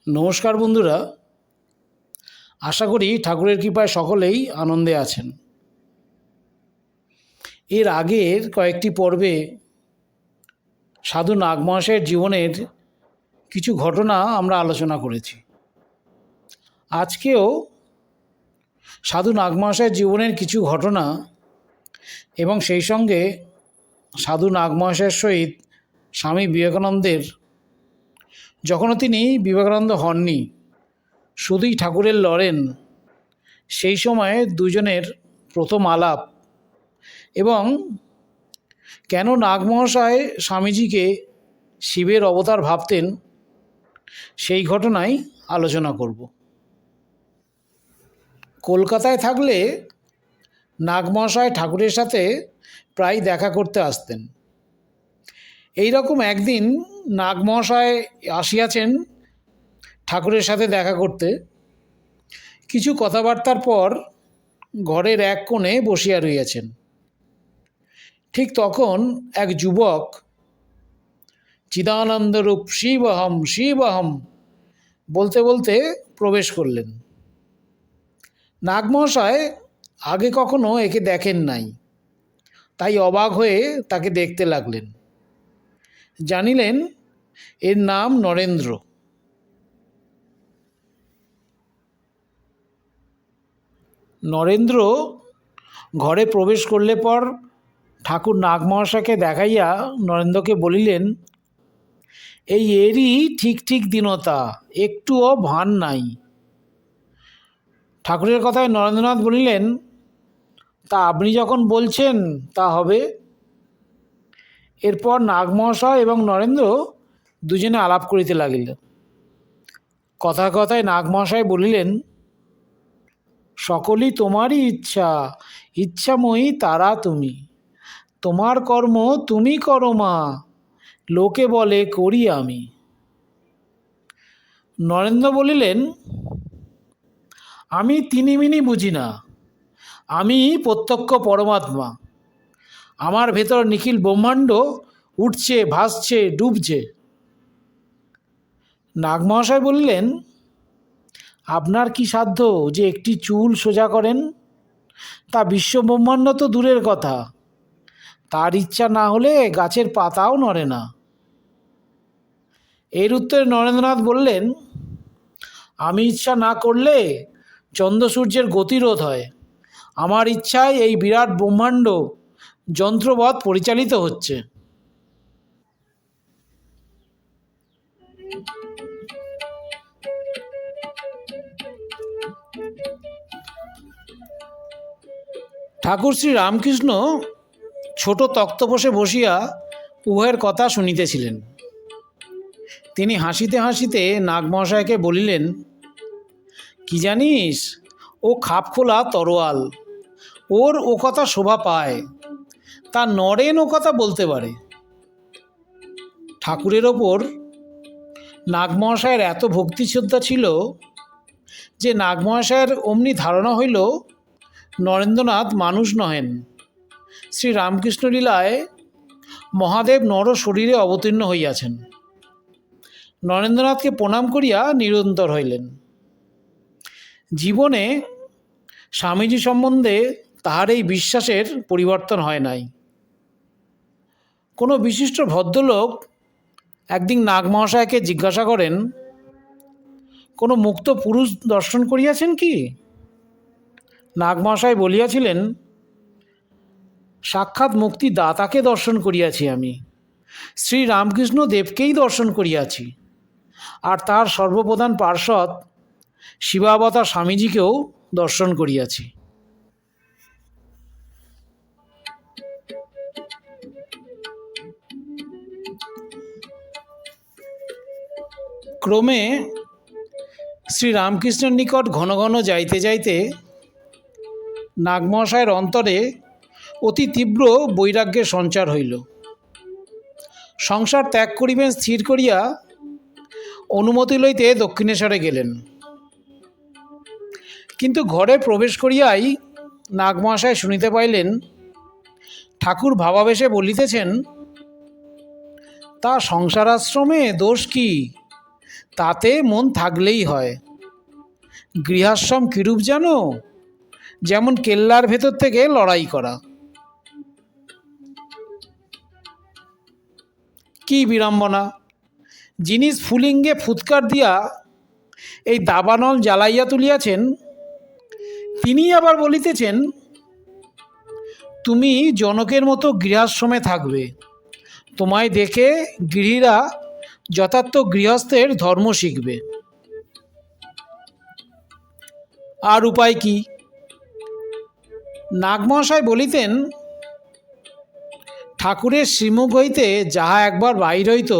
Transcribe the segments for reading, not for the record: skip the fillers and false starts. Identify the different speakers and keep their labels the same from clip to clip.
Speaker 1: নমস্কার বন্ধুরা, আশা করি ঠাকুরের কৃপায় সকলেই আনন্দে আছেন। এর আগের কয়েকটি পর্বে সাধু নাগমহাশয়ের জীবনের কিছু ঘটনা আমরা আলোচনা করেছি। আজকেও সাধু নাগমহাশয়ের জীবনের কিছু ঘটনা এবং সেই সঙ্গে সাধু নাগমহাশয়ের সহিত স্বামী বিবেকানন্দের, যখনও তিনি বিবেকানন্দ হননি, শুধুই ঠাকুরের লড়েন, সেই সময়ে দুজনের প্রথম আলাপ এবং কেন নাগমহাশয় স্বামীজিকে শিবের অবতার ভাবতেন, সেই ঘটনাই আলোচনা করব। কলকাতায় থাকলে নাগমহাশয় ঠাকুরের সাথে প্রায় দেখা করতে আসতেন। এই রকম একদিন নাগমহাশয় আসিয়াছেন ঠাকুরের সাথে দেখা করতে। কিছু কথাবার্তার পর ঘরের এক কোণে বসিয়া রইয়াছেন। ঠিক তখন এক যুবক চিদানন্দরূপ শিবহম শিবহম বলতে বলতে প্রবেশ করলেন। নাগমহাশয় আগে কখনো একে দেখেন নাই, তাই অবাক হয়ে তাকে দেখতে লাগলেন। জানিলেন এর নাম নরেন্দ্র। নরেন্দ্র ঘরে প্রবেশ করলে পর ঠাকুর নাগমহাশয়কে দেখাইয়া নরেন্দ্রকে বলিলেন, এই এরই ঠিক ঠিক দীনতা, একটুও ভান নাই। ঠাকুরের কথায় নরেন্দ্রনাথ বলিলেন, তা আপনি যখন বলছেন তা হবে। এরপর নাগমহাশয় এবং নরেন্দ্র দুজনে আলাপ করিতে লাগিলেন। কথায় কথায় নাগমহাশয় বলিলেন, সকলই তোমারই ইচ্ছা, ইচ্ছাময়ী তারা তুমি, তোমার কর্ম তুমি করো মা, লোকে বলে করি আমি। নরেন্দ্র বলিলেন, আমি তিনিমিনি বুঝি না, আমি প্রত্যক্ষ পরমাত্মা। আমার ভেতর নিখিল ব্রহ্মাণ্ড উঠছে, ভাসছে, ডুবছে। নাগমহাশয় বললেন, আপনার কি সাধ্য যে একটি চুল সোজা করেন? তা বিশ্বব্রহ্মাণ্ড তো দূরের কথা, তার ইচ্ছা না হলে গাছের পাতাও নড়ে না। এর উত্তরে নরেন্দ্রনাথ বললেন, আমি ইচ্ছা না করলে চন্দ্র সূর্যের গতিরোধ হয়। আমার ইচ্ছায় এই বিরাট ব্রহ্মাণ্ড যন্ত্রবৎ পরিচালিত হচ্ছে। ঠাকুর শ্রী রামকৃষ্ণ ছোট তক্তপোষে বসিয়া উভয়ের কথা শুনিতেছিলেন। তিনি হাসিতে হাসিতে নাগমহাশয়কে বলিলেন, কি জানিস, ও খাপখোলা তরোয়াল, ওর ও কথা শোভা পায়, তা নরেন ও কথা বলতে পারে। ঠাকুরের ওপর নাগমহাশয়ের এত ভক্তি শ্রদ্ধা ছিল যে নাগমহাশয়ের অমনি ধারণা হইল নরেন্দ্রনাথ মানুষ নহেন, শ্রী রামকৃষ্ণ লীলায় মহাদেব নর শরীরে অবতীর্ণ হইয়াছেন। নরেন্দ্রনাথকে প্রণাম করিয়া নিরন্তর হইলেন। জীবনে স্বামীজি সম্বন্ধে তাহার এই বিশ্বাসের পরিবর্তন হয় নাই। কোনো বিশিষ্ট ভদ্রলোক একদিন নাগমহাশয়কে জিজ্ঞাসা করেন, কোনো মুক্ত পুরুষ দর্শন করিয়াছেন কি? নাগমহাশয় বলিয়াছিলেন, সাক্ষাৎ মুক্তি দাতাকে দর্শন করিয়াছি আমি, শ্রী রামকৃষ্ণ দেবকেই দর্শন করিয়াছি, আর তার সর্বপ্রধান পার্ষদ শিবাবতার স্বামীজিকেও দর্শন করিয়াছি। ক্রমে শ্রী রামকৃষ্ণের নিকট ঘন ঘন যাইতে যাইতে নাগমহাশয়ের অন্তরে অতি তীব্র বৈরাগ্যের সঞ্চার হইল। সংসার ত্যাগ করিবেন স্থির করিয়া অনুমতি লইতে দক্ষিণেশ্বরে গেলেন। কিন্তু ঘরে প্রবেশ করিয়াই নাগমহাশয় শুনিতে পাইলেন ঠাকুর ভাবাবেশে বলিতেছেন, তা সংসারাশ্রমে দোষ কি? তাতে মন থাকলেই হয়। গৃহাশ্রম কিরূপ জানো? যেমন কেল্লার ভেতর থেকে লড়াই করা। কি বিড়ম্বনা! যিনি স্ফুলিঙ্গে ফুৎকার দিয়া এই দাবানল জ্বালাইয়া তুলিয়াছেন, তিনি আবার বলিতেছেন তুমি জনকের মতো গৃহাশ্রমে থাকবে। তোমায় দেখে গৃহীরা যথার্থ গৃহস্থের ধর্ম শিখবে। আর উপায় কি? নাগমহাশয় বলিতেন, ঠাকুরের শ্রীমুখ হইতে যাহা একবার বাহির হইত,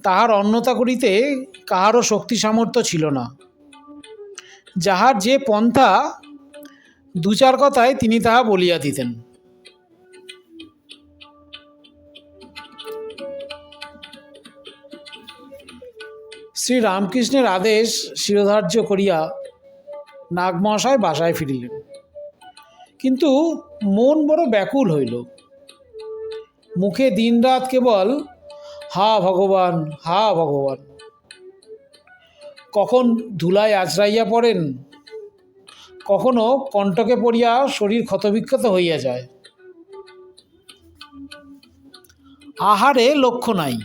Speaker 1: তাহার অন্যতা করিতে কাহারও শক্তি সামর্থ্য ছিল না। যাহার যে পন্থা, দু চার কথায় তিনি তাহা বলিয়া দিতেন। শ্রী রামকৃষ্ণের আদেশ শিরোধার্য করিয়া নাগমহাশয় বাসায় ফিরিলেন। কিন্তু মন বড় ব্যাকুল হইল। মুখে দিনরাত কেবল হা ভগবান, হা ভগবান। কখন ধুলায় আছড়াইয়া পড়েন, কখনো কণ্টকে পড়িয়া শরীর ক্ষতবিক্ষত হইয়া যায়। আহারে লক্ষ্য নাই।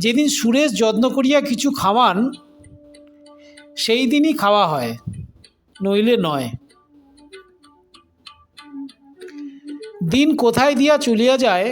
Speaker 1: যেদিন সুরেশ যত্ন করিয়া কিছু খাওয়ান, সেই দিনই খাওয়া হয়, নইলে নয়। দিন কোথায় দিয়া চলিয়া যায়,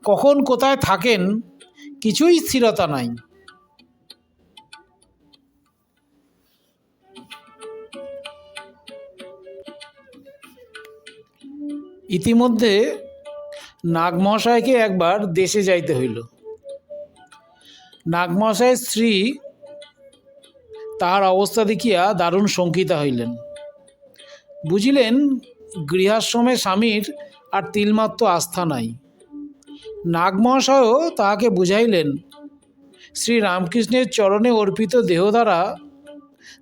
Speaker 1: কখন কোথায় থাকেন, কিছুই স্থিরতা নাই। ইতিমধ্যে নাগমহাশয়কে একবার দেশে যাইতে হইল। নাগমহাশয়ের স্ত্রী তাহার অবস্থা দেখিয়া দারুণ শঙ্কিতা হইলেন। বুঝিলেন গৃহাশ্রমে স্বামীর আর তিলমাত্র আস্থা নাই। নাগমহাশয়ও তাহাকে বুঝাইলেন শ্রী রামকৃষ্ণের চরণে অর্পিত দেহ দ্বারা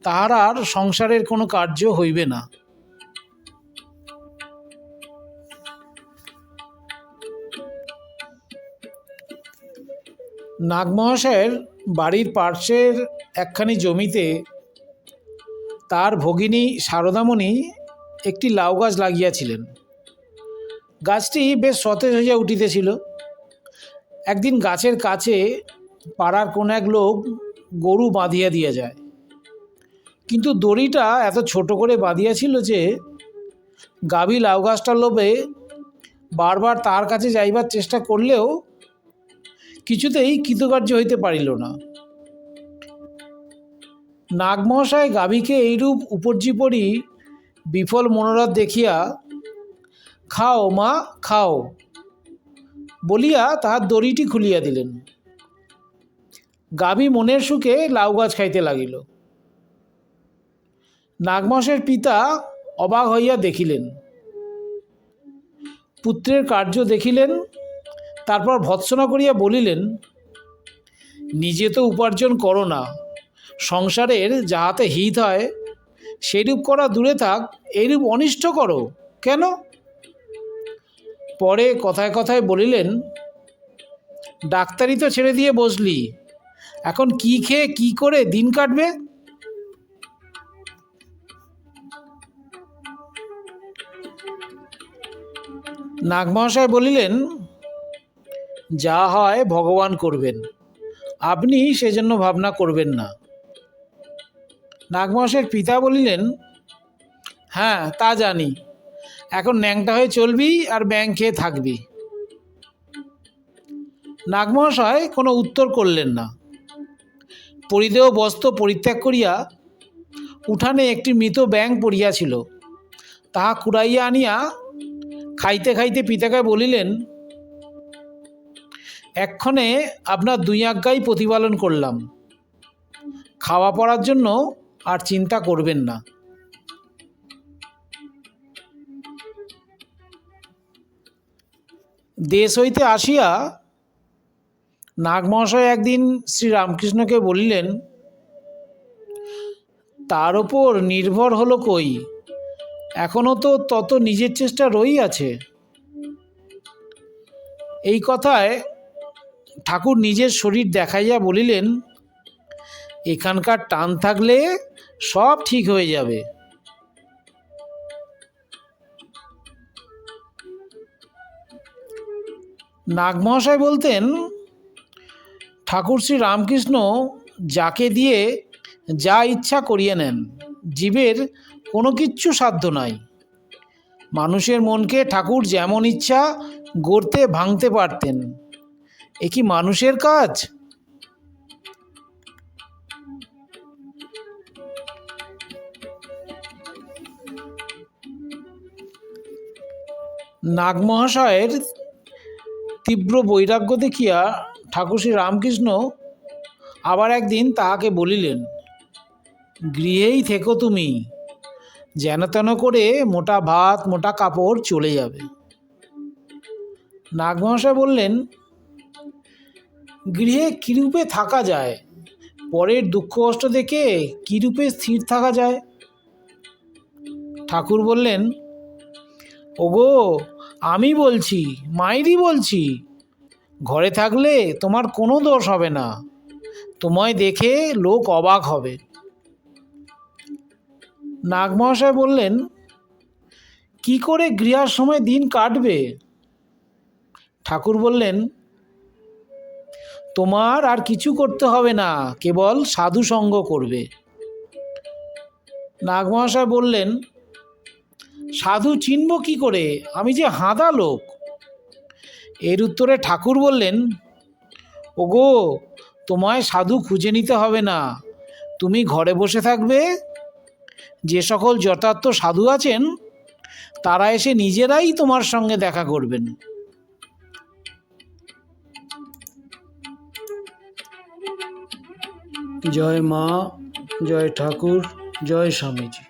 Speaker 1: তাহার আর সংসারের কোনো কার্য হইবে না। নাগমহাশয়ের বাড়ির পার্শ্বের একখানি জমিতে তার ভগিনী শারদামণি একটি লাউ গাছ লাগিয়াছিলেন। গাছটি বেশ সতেজ হইয়া উঠিতেছিল। একদিন গাছের কাছে পাড়ার কোন এক লোক গরু বাঁধিয়া দিয়া যায়, কিন্তু দড়িটা এত ছোট করে বাঁধিয়াছিল যে গাভী লাউ গাছটার লোভে বারবার তার কাছে যাইবার চেষ্টা করলেও কিছুতেই কৃতকার্য হইতে পারিল না। নাগমহাশয় গাভীকে এইরূপ উপর্যুপরি বিফল মনোরথ দেখিয়া খাও মা খাও বলিয়া তাহার দড়িটি খুলিয়া দিলেন। গাভী মনের সুখে লাউ গাছ খাইতে লাগিল। নাগমহাশয়ের পিতা অবাক হইয়া দেখিলেন, পুত্রের কার্য দেখিলেন, তারপর ভৎসনা করিয়া বলিলেন, নিজে তো উপার্জন করো না, সংসারের যাহাতে হিত হয় সেইরূপ করা দূরে থাক, এইরূপ অনিষ্ট করো কেন? পরে কথায় কথায় বলিলেন, ডাক্তারি তো ছেড়ে দিয়ে বসলি, এখন কি খেয়ে কি করে দিন কাটবে? নাগমহাশয় বলিলেন, যা হয় ভগবান করবেন, আপনি সেজন্য ভাবনা করবেন না। নাগমহাশয়ের পিতা বলিলেন, হ্যাঁ তা জানি, এখন ন্যাংটা হয়ে চলবি আর ব্যাং খেয়ে থাকবি। নাগমহাশয় কোনো উত্তর করলেন না। পরিধেয় বস্ত্র পরিত্যাগ করিয়া উঠানে একটি মৃত ব্যাং পড়িয়াছিল, তাহা কুড়াইয়া আনিয়া খাইতে খাইতে পিতাকে বলিলেন, এক্ষণে আপনার দুই আজ্ঞাই প্রতিপালন করলাম, খাওয়া পড়ার জন্য আর চিন্তা করবেন না। দেশ হইতে আসিয়া নাগমহাশয় একদিন শ্রী রামকৃষ্ণকে বলিলেন, তার ওপর নির্ভর হলো কই, এখনও তো তত নিজের চেষ্টা রই আছে। এই কথায় ঠাকুর নিজের শরীর দেখাইয়া বলিলেন, এখানকার টান থাকলে সব ঠিক হয়ে যাবে। নাগমহাশয় বলতেন, ঠাকুর শ্রী রামকৃষ্ণ যাকে দিয়ে যা ইচ্ছা করিয়ে নেন, জীবের কোনো কিচ্ছু সাধ্য নাই। মানুষের মনকে ঠাকুর যেমন ইচ্ছা গড়তে ভাঙতে পারতেন। এ কি মানুষের কাজ? নাগমহাশয়ের তীব্র বৈরাগ্য দেখিয়া ঠাকুর শ্রী রামকৃষ্ণ আবার একদিন তাহাকে বলিলেন, গৃহেই থেকো তুমি, যেন তেন করে মোটা ভাত মোটা কাপড় চলে যাবে। নাগমহাশয় বললেন, গৃহে কিরূপে থাকা যায়? পরের দুঃখ কষ্ট দেখে কিরূপে স্থির থাকা যায়? ঠাকুর বললেন, ওগো, আমি বলছি, মাইরি বলছি, ঘরে থাকলে তোমার কোনো দোষ হবে না, তোমায় দেখে লোক অবাক হবে। নাগমহাশয় বললেন, কি করে গৃহাশ্রমে দিন কাটবে? ঠাকুর বললেন, তোমার আর কিছু করতে হবে না, কেবল সাধু সঙ্গ করবে। নাগমহাশয় বললেন, সাধু চিনব কি করে, আমি যে হাঁদা লোক। এর উত্তরে ঠাকুর বললেন, ওগো, তোমায় সাধু খুঁজে নিতে হবে না, তুমি ঘরে বসে থাকবে, যে সকল যথার্থ সাধু আছেন তারা এসে নিজেরাই তোমার সঙ্গে দেখা করবেন। জয় মা, জয় ঠাকুর, জয় স্বামীজি।